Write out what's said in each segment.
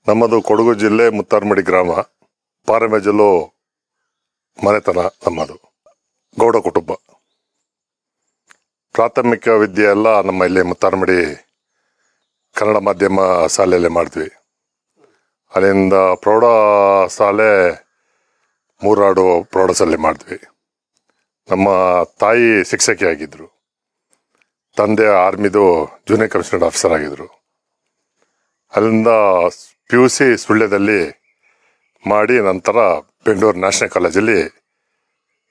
ನಮ್ಮದು ಕೊಡಗು ಜಿಲ್ಲೆ ಮುತ್ತಾರ್ಮಡಿ ಗ್ರಾಮ, ಪಾರೆಮೆಜಲು ಮನೆತನ ನಮ್ಮದು. ಗೌಡ ಕುಟುಂಬ. ಪ್ರಾಥಮಿಕ ವಿದ್ಯೆ ಎಲ್ಲ ನಮ್ಮ ಇಲ್ಲಿ ಮುತ್ತಾರ್ಮಡಿ ಕನ್ನಡ ಮಾಧ್ಯಮ ಶಾಲೆಯಲ್ಲೇ ಮಾಡಿದ್ವಿ. ಅಲ್ಲಿಂದ ಪ್ರೌಢ ಶಾಲೆ ಮೂರಾಡು ಪ್ರೌಢಶಾಲೆ ಮಾಡಿದ್ವಿ. ನಮ್ಮ ತಾಯಿ ಶಿಕ್ಷಕಿ ಆಗಿದ್ರು, ತಂದೆ ಆರ್ಮಿದು ಜೂನಿಯರ್ ಕಮಿಷನರ್ ಆಫೀಸರ್ ಆಗಿದ್ರು. ಅಲ್ಲಿಂದ PUC ಸುಳ್ಯದಲ್ಲಿ ಮಾಡಿ ನಂತರ ಬೆಂಗಳೂರು ನ್ಯಾಷನಲ್ ಕಾಲೇಜಲ್ಲಿ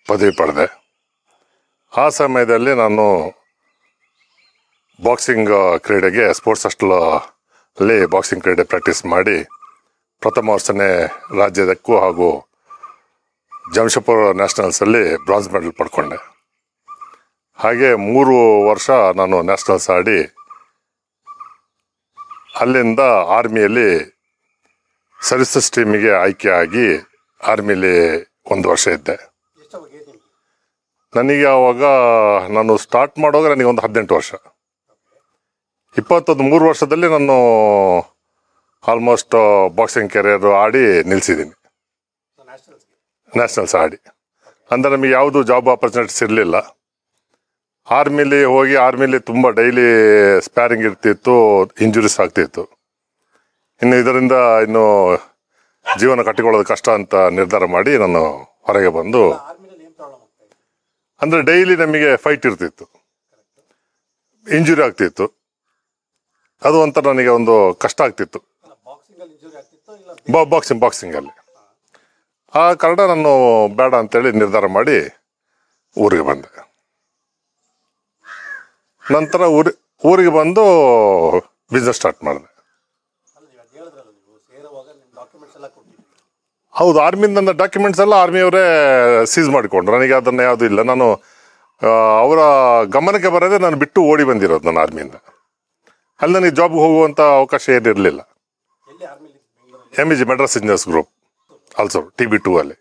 ಪದವಿ ಪಡೆದೆ. ಆ ಸಮಯದಲ್ಲಿ ನಾನು ಬಾಕ್ಸಿಂಗ್ ಕ್ರೀಡೆಗೆ ಸ್ಪೋರ್ಟ್ಸ್ ಹಾಸ್ಟೆಲಲ್ಲಿ ಬಾಕ್ಸಿಂಗ್ ಕ್ರೀಡೆ ಪ್ರಾಕ್ಟೀಸ್ ಮಾಡಿ ಪ್ರಥಮ ವರ್ಷನೇ ರಾಜ್ಯದಕ್ಕೂ ಹಾಗೂ ಜಮ್ಶೆಡ್ಪುರ್ ನ್ಯಾಷನಲ್ಸಲ್ಲಿ ಬ್ರಾಂಜ್ ಮೆಡಲ್ ಪಡ್ಕೊಂಡೆ. ಹಾಗೆ 3 ವರ್ಷ ನಾನು ನ್ಯಾಷನಲ್ಸ್ ಆಡಿ ಅಲ್ಲಿಂದ ಆರ್ಮಿಯಲ್ಲಿ ಸರ್ವಿಸಸ್ ಟೀಮಿಗೆ ಆಯ್ಕೆ ಆಗಿ ಆರ್ಮಿಲಿ 1 ವರ್ಷ ಇದ್ದೆ. ನನಗೆ ಆವಾಗ ನಾನು ಸ್ಟಾರ್ಟ್ ಮಾಡುವಾಗ ನನಗೆ ಒಂದು 18 ವರ್ಷ. 23 ವರ್ಷದಲ್ಲಿ ನಾನು ಆಲ್ಮೋಸ್ಟ್ ಬಾಕ್ಸಿಂಗ್ ಕೆರಿಯರ್ ಆಡಿ ನಿಲ್ಲಿಸಿದ್ದೀನಿ. ನ್ಯಾಷನಲ್ಸ್ ಆಡಿ ಅಂದರೆ ನಮಗೆ ಯಾವುದು ಜಾಬ್ ಆಪರ್ಚುನಿಟೀಸ್ ಇರಲಿಲ್ಲ. ಆರ್ಮಿಲಿ ಹೋಗಿ ಆರ್ಮಿಲಿ ತುಂಬ ಡೈಲಿ ಸ್ಪ್ಯಾರಿಂಗ್ ಇರ್ತಿತ್ತು, ಇಂಜುರೀಸ್ ಆಗ್ತಿತ್ತು. ಇನ್ನು ಇದರಿಂದ ಇನ್ನು ಜೀವನ ಕಟ್ಟಿಕೊಳ್ಳೋದು ಕಷ್ಟ ಅಂತ ನಿರ್ಧಾರ ಮಾಡಿ ನಾನು ಹೊರಗೆ ಬಂದು, ಅಂದರೆ ಡೈಲಿ ನಮಗೆ ಫೈಟ್ ಇರ್ತಿತ್ತು, ಇಂಜುರಿ ಆಗ್ತಿತ್ತು. ಅದು ಒಂಥರ ನನಗೆ ಒಂದು ಕಷ್ಟ ಆಗ್ತಿತ್ತು ಬಾಕ್ಸಿಂಗಲ್ಲಿ. ಆ ಕಾರಣ ನಾನು ಬೇಡ ಅಂತೇಳಿ ನಿರ್ಧಾರ ಮಾಡಿ ಊರಿಗೆ ಬಂದೆ. ನಂತರ ಊರಿಗೆ ಬಂದು ಬಿಸ್ನೆಸ್ ಸ್ಟಾರ್ಟ್ ಮಾಡಿದೆ. ಹೌದು, ಆರ್ಮಿಯಿಂದ ನನ್ನ ಡಾಕ್ಯುಮೆಂಟ್ಸ್ ಎಲ್ಲ ಆರ್ಮಿಯವರೇ ಸೀಸ್ ಮಾಡಿಕೊಂಡ್ರು. ನನಗೆ ಅದನ್ನು ಯಾವುದೂ ಇಲ್ಲ. ನಾನು ಅವರ ಗಮನಕ್ಕೆ ಬರೋದೇ ನಾನು ಬಿಟ್ಟು ಓಡಿ ಬಂದಿರೋದು ನನ್ನ ಆರ್ಮಿಯಿಂದ. ಅಲ್ಲಿ ನನಗೆ ಜಾಬ್ಗೆ ಹೋಗುವಂಥ ಅವಕಾಶ ಏನಿರಲಿಲ್ಲ. MEG Madras engineers group also TB2 ಅಲ್ಲಿ.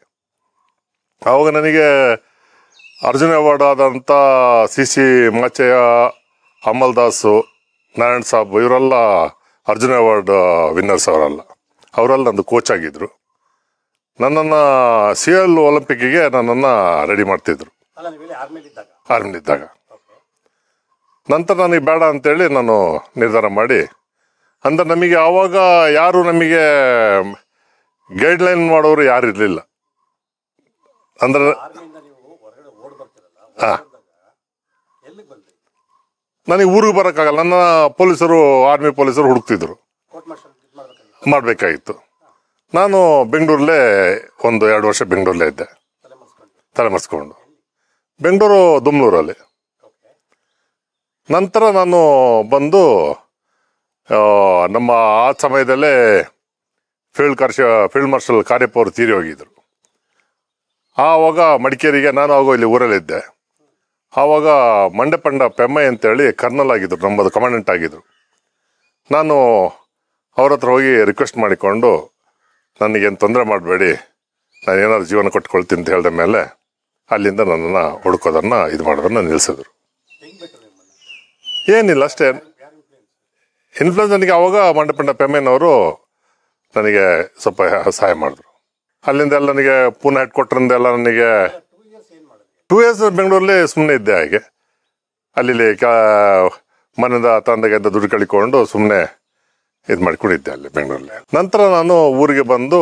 ಆವಾಗ ನನಗೆ ಅರ್ಜುನ ಅವಾರ್ಡ್ ಆದಂಥ CC ಮಾಚಯ್ಯ, ಅಮಲ್ ದಾಸು, ನಾರಾಯಣ್ ಸಾಬ್ ಇವರೆಲ್ಲ ಅರ್ಜುನ ಅವಾರ್ಡ್ ವಿನ್ನರ್ಸ್ ಅವರೆಲ್ಲ ನಂದು ಕೋಚ್ ಆಗಿದ್ರು. ನನ್ನನ್ನು CL ಒಲಿಂಪಿಕ್ಕಿಗೆ ನನ್ನನ್ನು ರೆಡಿ ಮಾಡ್ತಿದ್ರು ಆರ್ಮಿಲಿದ್ದಾಗ. ನಂತರ ನನಗೆ ಬೇಡ ಅಂತೇಳಿ ನಾನು ನಿರ್ಧಾರ ಮಾಡಿ, ಅಂದರೆ ನಮಗೆ ಆವಾಗ ಯಾರು ನಮಗೆ ಗೈಡ್ಲೈನ್ ಮಾಡೋರು ಯಾರು ಇರಲಿಲ್ಲ. ಅಂದರೆ ನನಗೆ ಊರಿಗೆ ಬರೋಕ್ಕಾಗಲ್ಲ. ನನ್ನ ಆರ್ಮಿ ಪೊಲೀಸರು ಹುಡುಕ್ತಿದ್ರು, ಮಾಡಬೇಕಾಗಿತ್ತು. ನಾನು ಬೆಂಗಳೂರಲ್ಲೇ 1-2 ವರ್ಷ ಬೆಂಗಳೂರಲ್ಲೇ ಇದ್ದೆ, ತಲೆಮರೆಸ್ಕೊಂಡು. ಬೆಂಗಳೂರು ದುಮ್ಲೂರಲ್ಲಿ. ನಂತರ ನಾನು ಬಂದು ನಮ್ಮ ಆ ಸಮಯದಲ್ಲೇ ಫೀಲ್ಡ್ ಮಾರ್ಷಲ್ ಕಾರ್ಯಪ್ಪ ಅವರು ತೀರಿ ಹೋಗಿದ್ರು. ಆವಾಗ ಮಡಿಕೇರಿಗೆ, ನಾನು ಆವಾಗ ಇಲ್ಲಿ ಊರಲ್ಲಿದ್ದೆ. ಆವಾಗ ಮಂಡೆಪಂಡ ಪೆಮ್ಮೈ ಅಂತೇಳಿ ಕರ್ನಲ್ ಆಗಿದ್ರು, ನಮ್ಮದು ಕಮಾಂಡೆಂಟ್ ಆಗಿದ್ರು. ನಾನು ಅವ್ರ ಹತ್ರ ಹೋಗಿ ರಿಕ್ವೆಸ್ಟ್ ಮಾಡಿಕೊಂಡು, ನನಗೇನು ತೊಂದರೆ ಮಾಡಬೇಡಿ, ನಾನು ಏನಾದ್ರು ಜೀವನ ಕೊಟ್ಕೊಳ್ತೀನಿ ಅಂತ ಹೇಳಿದ ಮೇಲೆ ಅಲ್ಲಿಂದ ನನ್ನನ್ನು ಹುಡುಕೋದನ್ನು ಮಾಡೋದನ್ನು ನಿಲ್ಲಿಸಿದ್ರು. ಏನಿಲ್ಲ, ಅಷ್ಟೇ ಇನ್ಫ್ಲುಯೆನ್ಸ್. ನನಗೆ ಆವಾಗ ಮಂಡಪಂಡ ಪೆಮ್ಮೆನವರು ನನಗೆ ಸ್ವಲ್ಪ ಸಹಾಯ ಮಾಡಿದ್ರು. ಅಲ್ಲಿಂದ ಎಲ್ಲ ನನಗೆ ಪೂನಾ ಹೆಡ್ ಕ್ವಾರ್ಟರಿಂದ ಎಲ್ಲ ನನಗೆ 2 years ಬೆಂಗಳೂರಲ್ಲಿ ಸುಮ್ಮನೆ ಇದ್ದೆ. ಹಾಗೆ ಅಲ್ಲಿ ಮನೆಯಿಂದ ತಂದೆಗಿಂದ ದುಡ್ಡು ಕಳಿಕೊಂಡು ಸುಮ್ಮನೆ ಇದು ಮಾಡ್ಕೊಂಡಿದ್ದೆ ಅಲ್ಲಿ ಬೆಂಗಳೂರಲ್ಲಿ. ನಂತರ ನಾನು ಊರಿಗೆ ಬಂದು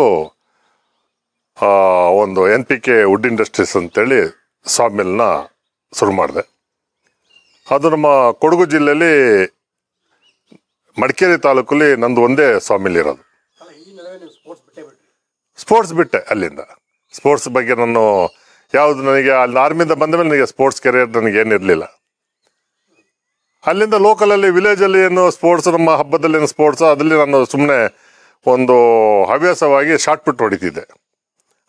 ಒಂದು NPK ವುಡ್ ಇಂಡಸ್ಟ್ರೀಸ್ ಅಂತೇಳಿ ಸಾಮಿಲ್ನ ಶುರು ಮಾಡಿದೆ. ಅದು ನಮ್ಮ ಕೊಡಗು ಜಿಲ್ಲೆಯಲ್ಲಿ ಮಡಿಕೇರಿ ತಾಲೂಕಲ್ಲಿ ನಂದು ಒಂದೇ ಸಾಮಿಲ್ ಇರೋದು. ಸ್ಪೋರ್ಟ್ಸ್ ಬಿಟ್ಟೆ ಅಲ್ಲಿಂದ. ಸ್ಪೋರ್ಟ್ಸ್ ಬಗ್ಗೆ ನಾನು ಯಾವುದು, ನನಗೆ ಅಲ್ಲಿ ಆರ್ಮಿಯಿಂದ ಬಂದ ಮೇಲೆ ನನಗೆ ಸ್ಪೋರ್ಟ್ಸ್ ಕೆರಿಯರ್ ನನಗೆ ಏನಿರಲಿಲ್ಲ. ಅಲ್ಲಿಂದ ಲೋಕಲಲ್ಲಿ ವಿಲೇಜಲ್ಲಿ ಏನು ಸ್ಪೋರ್ಟ್ಸ್, ನಮ್ಮ ಹಬ್ಬದಲ್ಲಿ ಏನು ಸ್ಪೋರ್ಟ್ಸ್, ಅದರಲ್ಲಿ ನಾನು ಸುಮ್ಮನೆ ಒಂದು ಹವ್ಯಾಸವಾಗಿ ಶಾರ್ಟ್ ಪುಟ್ ಹೊಡಿತಿದ್ದೆ.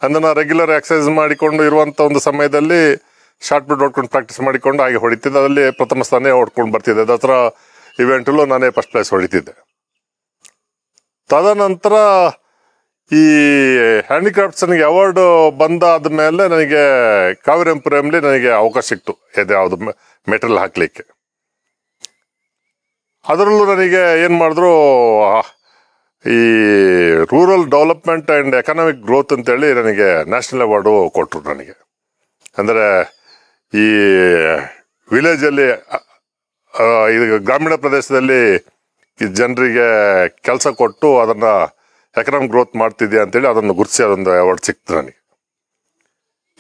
ಅಂದರೆ ನಾನು ರೆಗ್ಯುಲರ್ ಎಕ್ಸಸೈಸ್ ಮಾಡಿಕೊಂಡು ಇರುವಂಥ ಒಂದು ಸಮಯದಲ್ಲಿ ಶಾರ್ಟ್ ಪುಟ್ ಹೊಡ್ಕೊಂಡು ಪ್ರಾಕ್ಟೀಸ್ ಮಾಡಿಕೊಂಡು ಹಾಗೆ ಹೊಡಿತಿದ್ದೆ. ಅದರಲ್ಲಿ ಪ್ರಥಮ ಸ್ಥಾನ ಹೊಡ್ಕೊಂಡು ಬರ್ತಿದ್ದೆ. ದಸರಾ ಇವೆಂಟಲ್ಲೂ ನಾನೇ ಫಸ್ಟ್ ಪ್ಲೇಸ್ ಹೊಡಿತಿದ್ದೆ. ತದನಂತರ ಈ ಹ್ಯಾಂಡಿಕ್ರಾಫ್ಟ್ಸ್ ನನಗೆ ಅವಾರ್ಡ್ ಬಂದಾದ ಮೇಲೆ ನನಗೆ ಕಾವೇರಿಪುರಂಲಿ ನನಗೆ ಅವಕಾಶ ಸಿಕ್ತು ಯಾವುದು ಮೆಟೀರಿಯಲ್ ಹಾಕಲಿಕ್ಕೆ. ಅದರಲ್ಲೂ ನನಗೆ ಏನು ಮಾಡಿದ್ರು, ಈ rural development and economic growth ಅಂತೇಳಿ ನನಗೆ ನ್ಯಾಷನಲ್ ಅವಾರ್ಡು ಕೊಟ್ಟರು ನನಗೆ. ಅಂದರೆ ಈ ವಿಲೇಜಲ್ಲಿ ಇದು ಗ್ರಾಮೀಣ ಪ್ರದೇಶದಲ್ಲಿ ಈ ಜನರಿಗೆ ಕೆಲಸ ಕೊಟ್ಟು ಅದನ್ನು ಎಕನಾಮಿಕ್ ಗ್ರೋತ್ ಮಾಡ್ತಿದ್ಯಾ ಅಂತೇಳಿ ಅದನ್ನು ಗುರುತಿಸಿ ಅದೊಂದು ಅವಾರ್ಡ್ ಸಿಕ್ತು ನನಗೆ.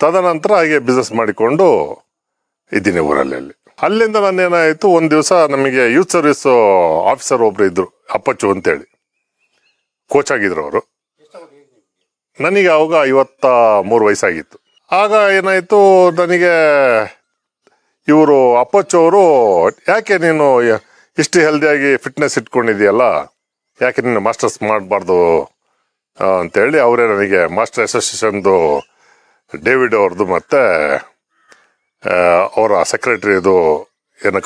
ತದನಂತರ ಹಾಗೆ ಬಿಸ್ನೆಸ್ ಮಾಡಿಕೊಂಡು ಇದ್ದೀನಿ ಊರಲ್ಲಿ. ಅಲ್ಲಿಂದ ನಾನೇನಾಯಿತು, ಒಂದು ದಿವಸ ನಮಗೆ ಯೂತ್ ಸರ್ವಿಸ್ ಆಫೀಸರ್ ಒಬ್ರು ಇದ್ರು, ಅಪ್ಪಚ್ಚು ಅಂತೇಳಿ, ಕೋಚ್ ಆಗಿದ್ರು ಅವರು. ನನಗೆ ಅವಾಗ 53 ವಯಸ್ಸಾಗಿತ್ತು. ಆಗ ಏನಾಯಿತು, ನನಗೆ ಇವರು ಅಪ್ಪಚ್ಚು ಅವರು, ಯಾಕೆ ನೀನು ಇಷ್ಟು ಹೆಲ್ದಿಯಾಗಿ ಫಿಟ್ನೆಸ್ ಇಟ್ಕೊಂಡಿದೆಯಲ್ಲ, ಯಾಕೆ ನೀನು ಮಾಸ್ಟರ್ಸ್ ಮಾಡಬಾರ್ದು ಅಂತೇಳಿ ಅವರೇ ನನಗೆ ಮಾಸ್ಟರ್ ಅಸೋಸಿಯೇಷನ್ದು ಡೇವಿಡ್ ಅವ್ರದ್ದು ಮತ್ತು ಅವರ ಸೆಕ್ರೆಟರಿದು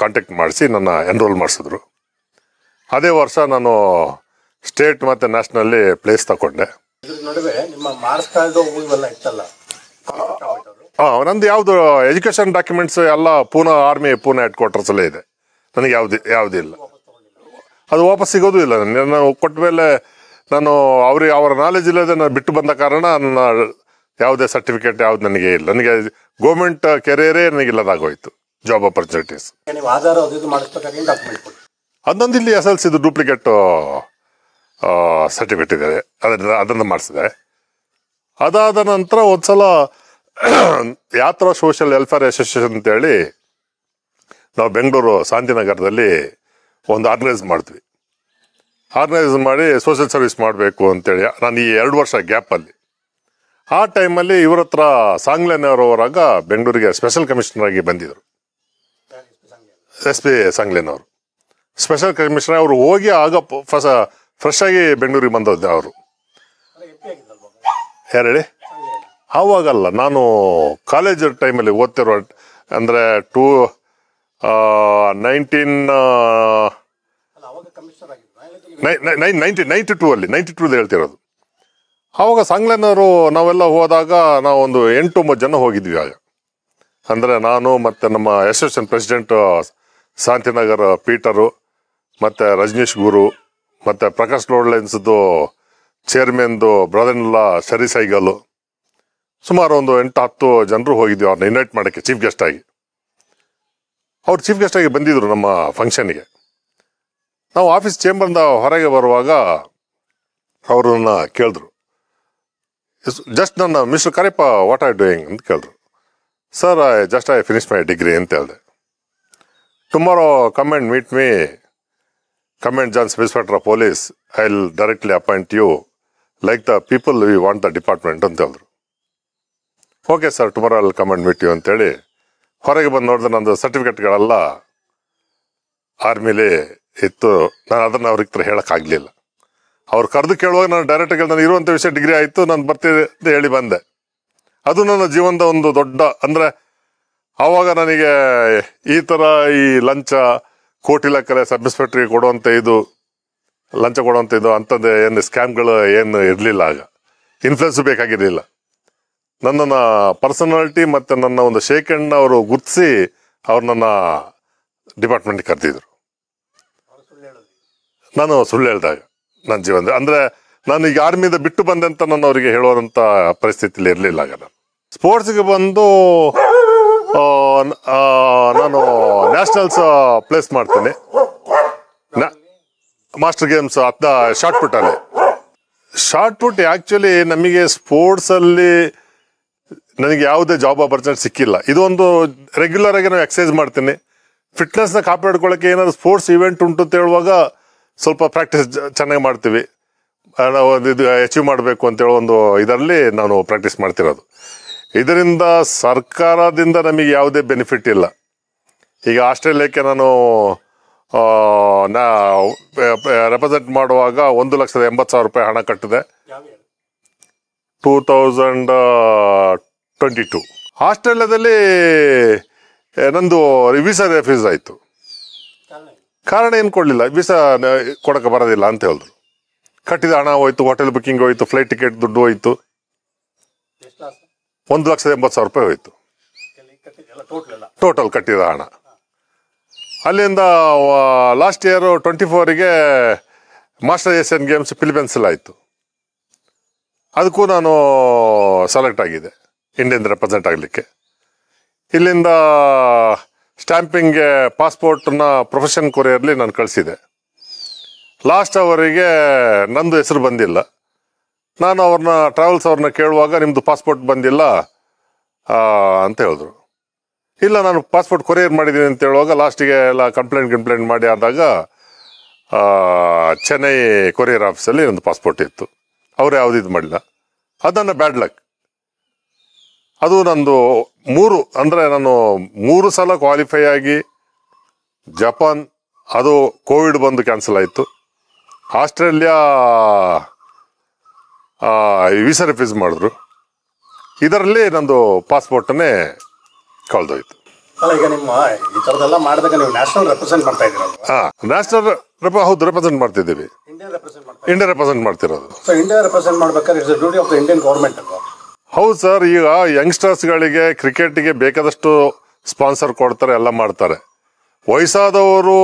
ಕಾಂಟ್ಯಾಕ್ಟ್ ಮಾಡಿಸಿ ನನ್ನ ಎನ್ರೋಲ್ ಮಾಡಿಸಿದ್ರು. ಅದೇ ವರ್ಷ ನಾನು ಸ್ಟೇಟ್ ಮತ್ತು ನ್ಯಾಷನಲ್ಲಿ ಪ್ಲೇಸ್ ತಗೊಂಡೆ. ನಂದು ಯಾವುದು ಎಜುಕೇಷನ್ ಡಾಕ್ಯುಮೆಂಟ್ಸ್ ಎಲ್ಲ ಆರ್ಮಿ ಪೂನಾ ಹೆಡ್ ಕ್ವಾರ್ಟರ್ಸಲ್ಲೇ ಇದೆ. ನನಗೆ ಯಾವುದಿಲ್ಲ, ಅದು ವಾಪಸ್ ಸಿಗೋದು ಇಲ್ಲ. ನಾನು ಕೊಟ್ಟ ಮೇಲೆ ನಾನು ಅವರ ನಾಲೆಜ್ ಇಲ್ಲದೆ ನಾನು ಬಿಟ್ಟು ಬಂದ ಕಾರಣ ನನ್ನ ಯಾವುದೇ ಸರ್ಟಿಫಿಕೇಟ್ ಯಾವ್ದು ನನಗೆ ಇಲ್ಲ. ನನಗೆ ಗೌರ್ಮೆಂಟ್ ಕೆರಿಯರೇ ನನಗಿಲ್ಲದಾಗೋಯ್ತು, ಜಾಬ್ ಆಪರ್ಚುನಿಟೀಸ್. ಅದೊಂದು ಇಲ್ಲಿ SLC ಡೂಪ್ಲಿಕೇಟ್ ಸರ್ಟಿಫಿಕೇಟ್ ಇದೆ, ಅದನ್ನು ಮಾಡಿಸಿದೆ. ಅದಾದ ನಂತರ ಒಂದ್ಸಲ ಯಾತ್ರಾ ಸೋಷಿಯಲ್ ವೆಲ್ಫೇರ್ ಅಸೋಸಿಯೇಷನ್ ಅಂತೇಳಿ ನಾವು ಬೆಂಗಳೂರು ಶಾಂತಿನಗರದಲ್ಲಿ ಒಂದು ಆರ್ಗನೈಸ್ ಮಾಡ್ತೀವಿ. ಆರ್ಗನೈಸ್ ಮಾಡಿ ಸೋಷಿಯಲ್ ಸರ್ವಿಸ್ ಮಾಡಬೇಕು ಅಂತೇಳಿ ನಾನು ಈ 2 ವರ್ಷ ಗ್ಯಾಪಲ್ಲಿ, ಆ ಟೈಮಲ್ಲಿ ಇವ್ರ ಹತ್ರ ಸಾಂಗ್ಲೆನವರಾಗ ಬೆಂಗಳೂರಿಗೆ ಸ್ಪೆಷಲ್ ಕಮಿಷನರ್ ಆಗಿ ಬಂದಿದ್ರು. SP ಸಾಂಗ್ಲೆನವರು ಸ್ಪೆಷಲ್ ಕಮಿಷನರ್. ಅವರು ಹೋಗಿ ಆಗ ಫ್ರೆಶ್ ಆಗಿ ಬೆಂಗಳೂರಿಗೆ ಬಂದದ್ದು ಅವರು. ಯಾರು ಹೇಳಿ? ಆವಾಗಲ್ಲ, ನಾನು ಕಾಲೇಜ್ ಟೈಮಲ್ಲಿ ಓದ್ತಿರೋ, ಅಂದರೆ 92 ಹೇಳ್ತಿರೋದು. ಆವಾಗ ಸಾಂಗ್ಲೆನವರು ನಾವೆಲ್ಲ ಹೋದಾಗ ನಾವು ಒಂದು 8-9 ಜನ ಹೋಗಿದ್ವಿ ಆಗ. ಅಂದರೆ ನಾನು ಮತ್ತು ನಮ್ಮ ಅಸೋಸಿಯೇಷನ್ ಪ್ರೆಸಿಡೆಂಟ್ ಶಾಂತಿನಗರ ಪೀಟರು, ಮತ್ತು ರಜನೀಶ್ ಗುರು, ಮತ್ತು ಪ್ರಕಾಶ್ ರೋಡ್ಲೈನ್ಸ್ದು ಚೇರ್ಮನ್ದು ಬ್ರದರ್ನಿಲ್ಲ ಶರಿ ಸೈಗಲ್, ಸುಮಾರು ಒಂದು 8-10 ಜನರು ಹೋಗಿದ್ವಿ ಅವ್ರನ್ನ ಇನ್ವೈಟ್ ಮಾಡೋಕ್ಕೆ ಚೀಫ್ ಗೆಸ್ಟ್ ಆಗಿ. ಅವ್ರು ಚೀಫ್ ಗೆಸ್ಟ್ ಆಗಿ ಬಂದಿದ್ರು ನಮ್ಮ ಫಂಕ್ಷನ್ಗೆ. ನಾವು ಆಫೀಸ್ ಚೇಂಬರ್ನ ಹೊರಗೆ ಬರುವಾಗ ಅವ್ರನ್ನ ಕೇಳಿದ್ರು, ಜಸ್ಟ್ ನನ್ನ mister Kareppa what are doing ಅಂತ ಕೇಳಿದ್ರು. Sir I finish my degree ಅಂತ ಹೇಳಿದೆ. Tomorrow come and meet me, comment John sub inspector of police, I will directly appoint you like the people we want the department ಅಂತ ಹೇಳಿದ್ರು. Okay sir, tomorrow I will come and meet you ಅಂತೇಳಿ ಹೊರಗೆ ಬಂದು ನೋಡಿದ್ರೆ ನಂದು ಸರ್ಟಿಫಿಕೇಟ್ಗಳೆಲ್ಲ ಆರ್ಮಿಲಿ ಇತ್ತು. ನಾನು ಅದನ್ನು ಅವ್ರಿಗೆ ಹೇಳೋಕ್ಕಾಗಲಿಲ್ಲ. ಅವ್ರು ಕರೆದು ಕೇಳುವಾಗ ನಾನು ಡೈರೆಕ್ಟಾಗಿ ನಾನು ಇರುವಂಥ ವಿಷಯ ಡಿಗ್ರಿ ಆಯಿತು, ನಾನು ಬರ್ತೀನಿ ಅಂತ ಹೇಳಿ ಬಂದೆ. ಅದು ನನ್ನ ಜೀವನದ ಒಂದು ದೊಡ್ಡ, ಅಂದರೆ ಆವಾಗ ನನಗೆ ಈ ಥರ ಈ ಲಂಚ, ಕೋಟಿ ಲೆಕ್ಕಲೆ ಸಬ್ ಇನ್ಸ್ಪೆಕ್ಟ್ರಿಗೆ ಕೊಡುವಂಥ ಇದು, ಲಂಚ ಕೊಡುವಂಥ ಇದು ಅಂಥದ್ದು ಏನು ಸ್ಕ್ಯಾಮ್ಗಳು ಏನು ಇರಲಿಲ್ಲ. ಆಗ ಇನ್ಫ್ಲುಯೆನ್ಸ್ ಬೇಕಾಗಿರಲಿಲ್ಲ. ನನ್ನನ್ನು ಪರ್ಸನಾಲಿಟಿ ಮತ್ತು ನನ್ನ ಒಂದು ಶೇಕ್ ಹ್ಯಾಂಡ್ ಅವರು ಗುರ್ತಿಸಿ ಅವ್ರು ನನ್ನ ಡಿಪಾರ್ಟ್ಮೆಂಟ್ಗೆ ಕರೆದಿದ್ರು. ನಾನು ಸುಳ್ಳು ಹೇಳಿದಾಗ ನನ್ನ ಜೀವನದ, ಅಂದರೆ ನಾನು ಈಗ ಆರ್ಮಿಯಿಂದ ಬಿಟ್ಟು ಬಂದೆ ಅಂತ ನಾನು ಅವರಿಗೆ ಹೇಳುವಂಥ ಪರಿಸ್ಥಿತಿಯಲ್ಲಿ ಇರಲಿಲ್ಲ. ಆಗ ನಾನು ಸ್ಪೋರ್ಟ್ಸ್ಗೆ ಬಂದು ನಾನು ನ್ಯಾಷನಲ್ಸ್ ಪ್ಲೇಸ್ ಮಾಡ್ತೀನಿ, ಮಾಸ್ಟರ್ ಗೇಮ್ಸ್ ಶಾರ್ಟ್ ಪುಟ್ಟಲ್ಲಿ. ಶಾರ್ಟ್ ಪುಟ್ ಆ್ಯಕ್ಚುಲಿ ನಮಗೆ ಸ್ಪೋರ್ಟ್ಸಲ್ಲಿ ನನಗೆ ಯಾವುದೇ ಜಾಬ್ ಆಪರ್ಚುನಿಟಿ ಸಿಕ್ಕಿಲ್ಲ. ಇದೊಂದು ರೆಗ್ಯುಲರ್ ಆಗಿ ನಾವು ಎಕ್ಸಸೈಸ್ ಮಾಡ್ತೀನಿ. ಫಿಟ್ನೆಸ್ನ ಕಾಪಾಡ್ಕೊಳ್ಳೋಕ್ಕೆ ಏನಾದ್ರು ಸ್ಪೋರ್ಟ್ಸ್ ಇವೆಂಟ್ ಉಂಟು ಅಂತ ಹೇಳುವಾಗ ಸ್ವಲ್ಪ ಪ್ರಾಕ್ಟೀಸ್ ಚೆನ್ನಾಗಿ ಮಾಡ್ತೀವಿ. ನಾವು ಇದು ಅಚೀವ್ ಮಾಡಬೇಕು ಅಂತೇಳಿ ಒಂದು ಇದರಲ್ಲಿ ನಾನು ಪ್ರಾಕ್ಟೀಸ್ ಮಾಡ್ತಿರೋದು. ಇದರಿಂದ ಸರ್ಕಾರದಿಂದ ನಮಗೆ ಯಾವುದೇ ಬೆನಿಫಿಟ್ ಇಲ್ಲ. ಈಗ ಆಸ್ಟ್ರೇಲಿಯಾಕ್ಕೆ ನಾನು ರೆಪ್ರೆಸೆಂಟ್ ಮಾಡುವಾಗ 1,80,000 ಹಣ ಕಟ್ಟಿದೆ. 2022 ಆಸ್ಟ್ರೇಲಿಯಾದಲ್ಲಿ ನಂದು ವೀಸಾ ರೆಫ್ಯೂಸ್ ಆಯಿತು. ಕಾರಣ ಏನು ಕೊಡಲಿಲ್ಲ, ವೀಸಾ ಕೊಡೋಕೆ ಬರೋದಿಲ್ಲ ಅಂತ ಹೇಳಿದ್ರು. ಕಟ್ಟಿದ ಹಣ ಹೋಯ್ತು, ಹೋಟೆಲ್ ಬುಕ್ಕಿಂಗ್ ಹೋಯ್ತು, ಫ್ಲೈಟ್ ಟಿಕೆಟ್ ದುಡ್ಡು ಹೋಯ್ತು, 1,80,000 ಹೋಯ್ತು ಟೋಟಲ್ ಕಟ್ಟಿದ ಹಣ. ಅಲ್ಲಿಂದ ಲಾಸ್ಟ್ ಇಯರ್ 24ಗೆ ಮಾಸ್ಟರ್ ಏಷ್ಯನ್ ಗೇಮ್ಸ್ ಫಿಲಿಪೈನ್ಸಲ್ಲಿ ಆಯಿತು. ಅದಕ್ಕೂ ನಾನು ಸೆಲೆಕ್ಟ್ ಆಗಿದೆ ಇಂಡಿಯನ್ ರೆಪ್ರೆಸೆಂಟ್ ಆಗಲಿಕ್ಕೆ. ಇಲ್ಲಿಂದ ಸ್ಟ್ಯಾಂಪಿಂಗ್ಗೆ ಪಾಸ್ಪೋರ್ಟ್ನ ಪ್ರೊಫೆಷನ್ ಕೊರಿಯರ್ಲಿ ನಾನು ಕಳಿಸಿದೆ. ಲಾಸ್ಟ್ ಅವರಿಗೆ ನಂದು ಹೆಸರು ಬಂದಿಲ್ಲ. ನಾನು ಟ್ರಾವೆಲ್ಸ್ ಅವ್ರನ್ನ ಕೇಳುವಾಗ ನಿಮ್ಮದು ಪಾಸ್ಪೋರ್ಟ್ ಬಂದಿಲ್ಲ ಅಂತ ಹೇಳಿದ್ರು. ಇಲ್ಲ, ನಾನು ಪಾಸ್ಪೋರ್ಟ್ ಕೊರಿಯರ್ ಮಾಡಿದ್ದೀನಿ ಅಂತ ಹೇಳುವಾಗ ಲಾಸ್ಟಿಗೆ ಎಲ್ಲ ಕಂಪ್ಲೇಂಟ್ ಮಾಡಿ ಆದಾಗ ಚೆನ್ನೈ ಕೊರಿಯರ್ ಆಫೀಸಲ್ಲಿ ಒಂದು ಪಾಸ್ಪೋರ್ಟ್ ಇತ್ತು. ಅವರು ಯಾವುದು ಇದು ಮಾಡಿಲ್ಲ. ಅದು ನನ್ನ ಬ್ಯಾಡ್ ಲಕ್. ಅದು ನಂದು ನಾನು 3 ಸಲ ಕ್ವಾಲಿಫೈ ಆಗಿ ಜಪಾನ್, ಅದು ಕೋವಿಡ್ ಬಂದು ಕ್ಯಾನ್ಸಲ್ ಆಯಿತು. ಆಸ್ಟ್ರೇಲಿಯಾ ವೀಸಾ ರಿಫ್ಯೂಸ್ ಮಾಡಿದ್ರು. ಇದರಲ್ಲಿ ನಂದು ಪಾಸ್ಪೋರ್ಟನ್ನೇ ಕಳೆದೋಯ್ತು. ಈಗ ನಿಮ್ಮ ಈ ಥರದೆಲ್ಲ ಮಾಡಿದಾಗ ನೀವು ನ್ಯಾಷನಲ್ ರೆಪ್ರೆಸೆಂಟ್ ಮಾಡ್ತಾ ಇದ್ದೀರಲ್ವಾ? ನ್ಯಾಷನಲ್ ಹೌದು, ರೆಪ್ರೆಸೆಂಟ್ ಮಾಡ್ತಿದ್ದೀವಿ. ಇಂಡಿಯಾ ರೆಪ್ರೆಸೆಂಟ್ ಮಾಡ್ತಿರೋದು. ಸೊ ಇಂಡಿಯಾ ರೆಪ್ರೆಸೆಂಟ್ ಮಾಡ್ಬೇಕಾದ್ರೆ it's duty of the Indian government ಅಲ್ವಾ? ಹೌದು ಸರ್. ಈಗ ಯಂಗ್ಸ್ಟರ್ಸ್ಗಳಿಗೆ ಕ್ರಿಕೆಟ್ಗೆ ಬೇಕಾದಷ್ಟು ಸ್ಪಾನ್ಸರ್ ಕೊಡ್ತಾರೆ, ಎಲ್ಲ ಮಾಡ್ತಾರೆ. ವಯಸ್ಸಾದವರು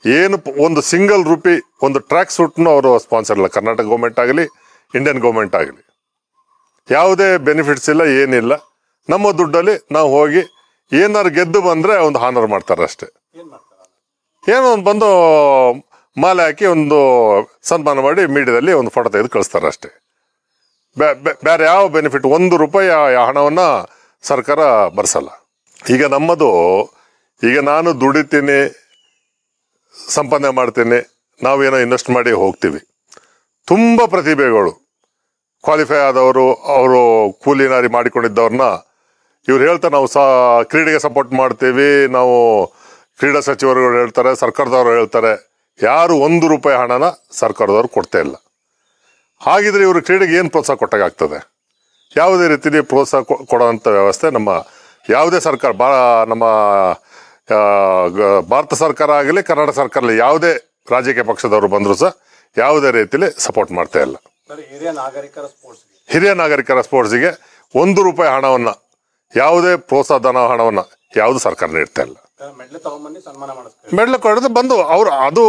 ಏನು ಒಂದು ಸಿಂಗಲ್ ರೂಪಿ ಒಂದು ಟ್ರ್ಯಾಕ್ ಸೂಟ್ನು ಅವರು ಸ್ಪಾನ್ಸರ್ ಇಲ್ಲ. ಕರ್ನಾಟಕ ಗೌರ್ಮೆಂಟ್ ಆಗಲಿ ಇಂಡಿಯನ್ ಗೌರ್ಮೆಂಟ್ ಆಗಲಿ ಯಾವುದೇ ಬೆನಿಫಿಟ್ಸ್ ಇಲ್ಲ, ಏನಿಲ್ಲ. ನಮ್ಮ ದುಡ್ಡಲ್ಲಿ ನಾವು ಹೋಗಿ ಏನಾರು ಗೆದ್ದು ಬಂದರೆ ಒಂದು ಹಾನರ್ ಮಾಡ್ತಾರೆ ಅಷ್ಟೇ. ಏನೋ ಒಂದು ಬಂದು ಮಾಲೆ ಹಾಕಿ ಒಂದು ಸನ್ಮಾನ ಮಾಡಿ ಮೀಡಿಯಾದಲ್ಲಿ ಒಂದು ಫೋಟೋ ತೆಗೆದು ಕಳಿಸ್ತಾರೆ ಅಷ್ಟೇ. ಬೇರೆ ಯಾವ ಬೆನಿಫಿಟ್, 1 ರೂಪಾಯಿ ಹಣವನ್ನು ಸರ್ಕಾರ ಭರಿಸಲ್ಲ. ಈಗ ನಮ್ಮದು, ಈಗ ನಾನು ದುಡಿತೀನಿ, ಸಂಪಾದನೆ ಮಾಡ್ತೀನಿ, ನಾವೇನೋ ಇನ್ವೆಸ್ಟ್ ಮಾಡಿ ಹೋಗ್ತೀವಿ. ತುಂಬ ಪ್ರತಿಭೆಗಳು ಕ್ವಾಲಿಫೈ ಆದವರು, ಅವರು ಕೂಲಿನಾರಿ ಮಾಡಿಕೊಂಡಿದ್ದವ್ರನ್ನ ಇವ್ರು ಹೇಳ್ತಾರೆ ನಾವು ಕ್ರೀಡೆಗೆ ಸಪೋರ್ಟ್ ಮಾಡ್ತೀವಿ, ನಾವು ಕ್ರೀಡಾ ಸಚಿವರುಗಳು ಹೇಳ್ತಾರೆ, ಸರ್ಕಾರದವರು ಹೇಳ್ತಾರೆ. ಯಾರು 1 ರೂಪಾಯಿ ಹಣನ ಸರ್ಕಾರದವ್ರು ಕೊಡ್ತಾ ಇಲ್ಲ. ಹಾಗಿದ್ರೆ ಇವರು ಕ್ರೀಡೆಗೆ ಏನು ಪ್ರೋತ್ಸಾಹ ಕೊಟ್ಟಾಗ್ತದೆ? ಯಾವುದೇ ರೀತಿಯಲ್ಲಿ ಪ್ರೋತ್ಸಾಹ ಕೊಡೋವಂಥ ವ್ಯವಸ್ಥೆ ನಮ್ಮ ಯಾವುದೇ ಸರ್ಕಾರ, ನಮ್ಮ ಭಾರತ ಸರ್ಕಾರ ಆಗಲಿ ಕರ್ನಾಟಕ ಸರ್ಕಾರ ಯಾವುದೇ ರಾಜಕೀಯ ಪಕ್ಷದವರು ಬಂದರೂ ಸಹ ಯಾವುದೇ ರೀತಿಯಲ್ಲಿ ಸಪೋರ್ಟ್ ಮಾಡ್ತಾ ಇಲ್ಲ. ಹಿರಿಯ ನಾಗರಿಕರ ಸ್ಪೋರ್ಟ್ಸಿಗೆ 1 ರೂಪಾಯಿ ಹಣವನ್ನು, ಯಾವುದೇ ಪ್ರೋತ್ಸಾಹಧನ ಹಣವನ್ನು ಯಾವುದು ಸರ್ಕಾರ ನೀಡ್ತಾ ಇಲ್ಲ. ಮೆಡ್ಲ್ ಕೊಡೋದು ಬಂದು ಅದು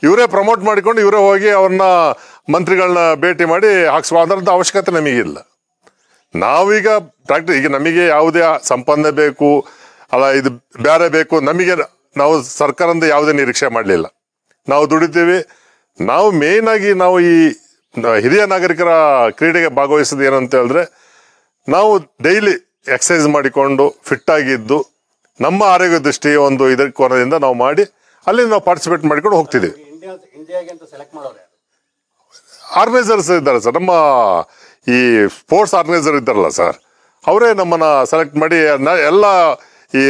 ಇವರೇ ಪ್ರಮೋಟ್ ಮಾಡಿಕೊಂಡು ಇವರೇ ಹೋಗಿ ಅವ್ರನ್ನ ಮಂತ್ರಿಗಳನ್ನ ಭೇಟಿ ಮಾಡಿ ಹಾಕ್ಸುವ ಅದರದ ಅವಶ್ಯಕತೆ ನಮಗಿಲ್ಲ. ನಾವೀಗ ಈಗ ನಮಗೆ ಯಾವುದೇ ಸಂಪಾದನೆ ಬೇಕು ಅಲ್ಲ, ಇದು ಬೇರೆ ಬೇಕು, ನಮಗೆ ನಾವು ಸರ್ಕಾರದಿಂದ ಯಾವುದೇ ನಿರೀಕ್ಷೆ ಮಾಡಲಿಲ್ಲ. ನಾವು ದುಡಿತೀವಿ. ನಾವು ಮೇಯ್ನ್ ಆಗಿ ನಾವು ಈ ಹಿರಿಯ ನಾಗರಿಕರ ಕ್ರೀಡೆಗೆ ಭಾಗವಹಿಸೋದು ಏನಂತ ಹೇಳಿದ್ರೆ, ನಾವು ಡೈಲಿ ಎಕ್ಸಸೈಸ್ ಮಾಡಿಕೊಂಡು ಫಿಟ್ ಆಗಿದ್ದು ನಮ್ಮ ಆರೋಗ್ಯ ದೃಷ್ಟಿ ಒಂದು ಇದರ ಕೋನದಿಂದ ನಾವು ಮಾಡಿ ಅಲ್ಲಿ ನಾವು ಪಾರ್ಟಿಸಿಪೇಟ್ ಮಾಡಿಕೊಂಡು ಹೋಗ್ತಿದ್ದೀವಿ. ಆರ್ಗನೈಸರ್ಸ್ ಇದ್ದಾರೆ ಸರ್, ನಮ್ಮ ಈ ಸ್ಪೋರ್ಟ್ಸ್ ಆರ್ಗನೈಸರ್ ಇದ್ದಾರಲ್ಲ ಸರ್, ಅವರೇ ನಮ್ಮನ್ನ ಸೆಲೆಕ್ಟ್ ಮಾಡಿ ಎಲ್ಲ ಈ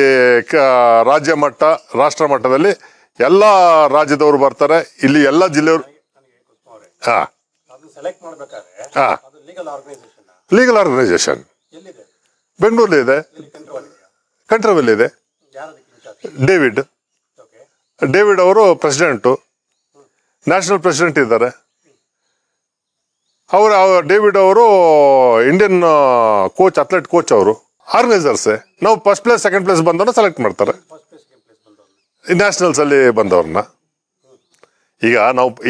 ರಾಜ್ಯ ಮಟ್ಟ ರಾಷ್ಟ್ರ ಮಟ್ಟದಲ್ಲಿ ಎಲ್ಲ ರಾಜ್ಯದವರು ಬರ್ತಾರೆ. ಇಲ್ಲಿ ಎಲ್ಲ ಜಿಲ್ಲೆಯವರು ಲೀಗಲ್ ಆರ್ಗನೈಸೇಷನ್ ಬೆಂಗಳೂರಲ್ಲಿ ಇದೆ, ಕಂಟ್ರವಲ್ಲಿ ಇದೆ. ಡೇವಿಡ್ ಅವರು ಪ್ರೆಸಿಡೆಂಟು, ನ್ಯಾಷನಲ್ ಪ್ರೆಸಿಡೆಂಟ್ ಇದ್ದಾರೆ. ಡೇವಿಡ್ ಅವರು ಇಂಡಿಯನ್ ಕೋಚ್, ಅಥ್ಲೆಟ್ ಕೋಚ್. ಅವರು ಆರ್ಗನೈಸರ್ಸೇ. ನಾವು ಫಸ್ಟ್ ಪ್ಲೇಸ್ ಸೆಕೆಂಡ್ ಪ್ಲೇಸ್ ಬಂದವ್ರನ್ನ ಸೆಲೆಕ್ಟ್ ಮಾಡ್ತಾರೆ, ನ್ಯಾಷನಲ್ಸ್ ಅಲ್ಲಿ ಬಂದವ್ರನ್ನ.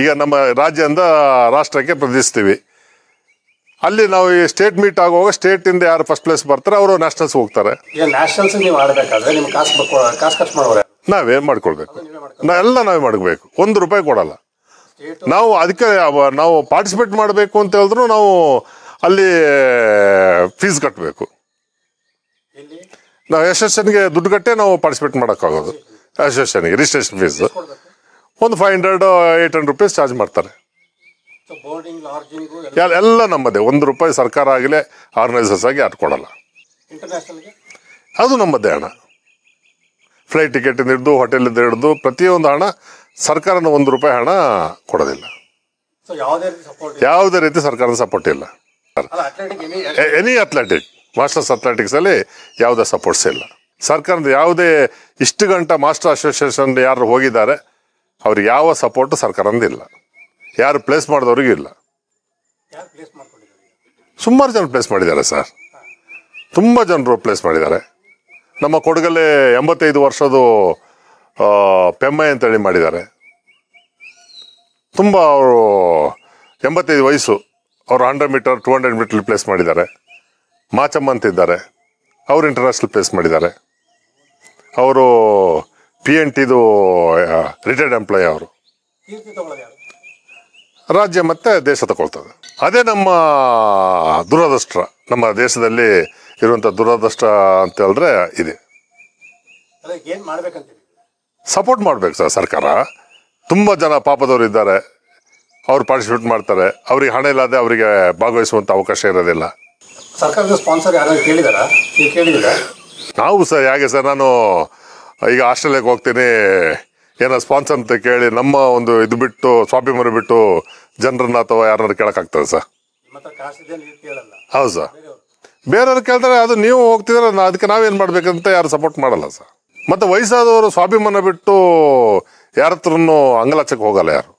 ಈಗ ನಮ್ಮ ರಾಜ್ಯದಿಂದ ರಾಷ್ಟ್ರಕ್ಕೆ ಪ್ರತಿನಿಧಿಸ್ತೀವಿ. ಅಲ್ಲಿ ನಾವು ಈ ಸ್ಟೇಟ್ ಮೀಟ್ ಆಗುವಾಗ ಸ್ಟೇಟ್ ಇಂದ ಯಾರು ಫಸ್ಟ್ ಪ್ಲೇಸ್ ಬರ್ತಾರೆ ಅವರು ನ್ಯಾಷನಲ್ಸ್ ಹೋಗ್ತಾರೆ. ನಾವೇನ್ ಮಾಡ್ಕೊಳ್ಬೇಕು? ನಾವೇ ಮಾಡ್ಬೇಕು. 1 ರೂಪಾಯಿ ಕೊಡಲ್ಲ ನಾವು. ಅದಕ್ಕೆ ನಾವು ಪಾರ್ಟಿಸಿಪೇಟ್ ಮಾಡಬೇಕು ಅಂತ ಹೇಳಿದ್ರು ನಾವು ಅಲ್ಲಿ ಫೀಸ್ ಕಟ್ಟಬೇಕು. ನಾವು ಅಸೋಸಿಯೇಷನ್ಗೆ ದುಡ್ಡು ಕಟ್ಟೆ ನಾವು ಪಾರ್ಟಿಸಿಪೇಟ್ ಮಾಡೋಕ್ಕಾಗೋದು. ಅಸೋಸಿಯೇಷನ್ಗೆ ರಿಜಿಸ್ಟ್ರೇಷನ್ ಫೀಸ್ ಒಂದು 500-800 ರೂಪೀಸ್ ಚಾರ್ಜ್ ಮಾಡ್ತಾರೆ. ಎಲ್ಲ ನಮ್ಮದೇ. 1 ರೂಪಾಯಿ ಸರ್ಕಾರ ಆಗಲಿ ಆರ್ಗನೈಸರ್ಸ್ ಆಗಿ ಅದು ಕೊಡಲ್ಲ. ಅದು ನಮ್ಮದೇ ಹಣ. ಫ್ಲೈಟ್ ಟಿಕೆಟ್ ಹಿಡಿದು ಹೋಟೆಲಿಂದ ಹಿಡಿದು ಪ್ರತಿಯೊಂದು ಹಣ ಸರ್ಕಾರದ 1 ರೂಪಾಯಿ ಹಣ ಕೊಡೋದಿಲ್ಲ. ಯಾವುದೇ ರೀತಿ ಸರ್ಕಾರದ ಸಪೋರ್ಟ್ ಇಲ್ಲ. ಎನಿ ಅಥ್ಲೆಟಿಕ್, ಮಾಸ್ಟರ್ಸ್ ಅಥ್ಲೆಟಿಕ್ಸ್ ಅಲ್ಲಿ ಯಾವುದೇ ಸಪೋರ್ಟ್ಸ್ ಇಲ್ಲ. ಸರ್ಕಾರದ ಯಾವುದೇ ಇಷ್ಟು ಗಂಟೆ ಮಾಸ್ಟರ್ ಅಸೋಸಿಯೇಷನ್ ಯಾರು ಹೋಗಿದ್ದಾರೆ ಅವ್ರಿಗೆ ಯಾವ ಸಪೋರ್ಟ್ ಸರ್ಕಾರದಿಂದ ಇಲ್ಲ. ಯಾರು ಪ್ಲೇಸ್ ಮಾಡಿದವ್ರಿಗೂ ಇಲ್ಲ. ಸುಮಾರು ಜನ ಪ್ಲೇಸ್ ಮಾಡಿದ್ದಾರೆ ಸರ್, ತುಂಬ ಜನರು ಪ್ಲೇಸ್ ಮಾಡಿದ್ದಾರೆ. ನಮ್ಮ ಕೊಡಗಲ್ಲೇ 85 ವರ್ಷದ ಪೆಮ್ಮೈ ಅಂತೇಳಿ ಮಾಡಿದ್ದಾರೆ. ತುಂಬ ಅವರು 85 ವಯಸ್ಸು, ಅವರು 100 ಮೀಟರ್ 200 ಮೀಟರ್ ಪ್ಲೇಸ್ ಮಾಡಿದ್ದಾರೆ. ಮಾಚಮ್ಮ ಅಂತಿದ್ದಾರೆ, ಅವರು ಇಂಟರ್ನ್ಯಾಷನಲ್ ಪ್ಲೇಸ್ ಮಾಡಿದ್ದಾರೆ. ಅವರು PNTದು ರಿಟೈರ್ಡ್ ಎಂಪ್ಲಾಯಿ. ಅವರು ಕೀರ್ತಿ ತಗೊಳ್ಳೋದು ಯಾರು? ರಾಜ್ಯ ಮತ್ತು ದೇಶ ತಗೊಳ್ತದೆ. ಅದೇ ನಮ್ಮ ದುರದೃಷ್ಟ, ನಮ್ಮ ದೇಶದಲ್ಲಿ ಇರುವಂಥ ದುರದೃಷ್ಟ ಅಂತ ಹೇಳಿದ್ರೆ ಇದೆ. ಅದಕ್ಕೆ ಏನು ಮಾಡ್ಬೇಕಂತೀವಿ? ಸಪೋರ್ಟ್ ಮಾಡ್ಬೇಕು ಸರ್ ಸರ್ಕಾರ. ತುಂಬ ಜನ ಪಾಪದವರು ಇದ್ದಾರೆ, ಅವ್ರು ಪಾರ್ಟಿಸಿಪೇಟ್ ಮಾಡ್ತಾರೆ, ಅವ್ರಿಗೆ ಹಣ ಇಲ್ಲದೆ ಅವರಿಗೆ ಭಾಗವಹಿಸುವಂಥ ಅವಕಾಶ ಇರೋದಿಲ್ಲ. ಸರ್ಕಾರದ ಸ್ಪಾನ್ಸರ್ ಯಾರು ಕೇಳಿದಾರಾ? ನೀವು ಕೇಳಿದ್ದೀರಾ? ನಾವು ಸರ್ ಹೇಗೆ ಸರ್, ನಾನು ಈಗ ಆಸ್ಟ್ರೇಲಿಯಾಗೆ ಹೋಗ್ತೀನಿ, ಏನೋ ಸ್ಪಾನ್ಸರ್ ಅಂತ ಕೇಳಿ ನಮ್ಮ ಒಂದು ಇದು ಬಿಟ್ಟು ಸ್ವಾಭಿಮಾನ ಬಿಟ್ಟು ಜನರನ್ನ ಅಥವಾ ಯಾರನ್ನ ಕೇಳೋಕ್ಕಾಗ್ತದೆ ಸರ್? ನಿಮ್ಮ ಹತ್ರ ಕಾಸಿದೆ, ನೀವು ಕೇಳಲ್ಲ. ಹೌದು ಸರ್, ಬೇರೆಯವ್ರು ಕೇಳ್ತಾರೆ, ಅದು ನೀವು ಹೋಗ್ತಿದ್ರೆ ಅದಕ್ಕೆ ನಾವೇನು ಮಾಡ್ಬೇಕಂತ ಯಾರು ಸಪೋರ್ಟ್ ಮಾಡಲ್ಲ ಸರ್. ಮತ್ತು ವಯಸ್ಸಾದವರು ಸ್ವಾಭಿಮಾನ ಬಿಟ್ಟು ಯಾರ ಹತ್ರನೂ ಅಂಗಲಾಚಕ್ಕೆ ಹೋಗಲ್ಲ ಯಾರು.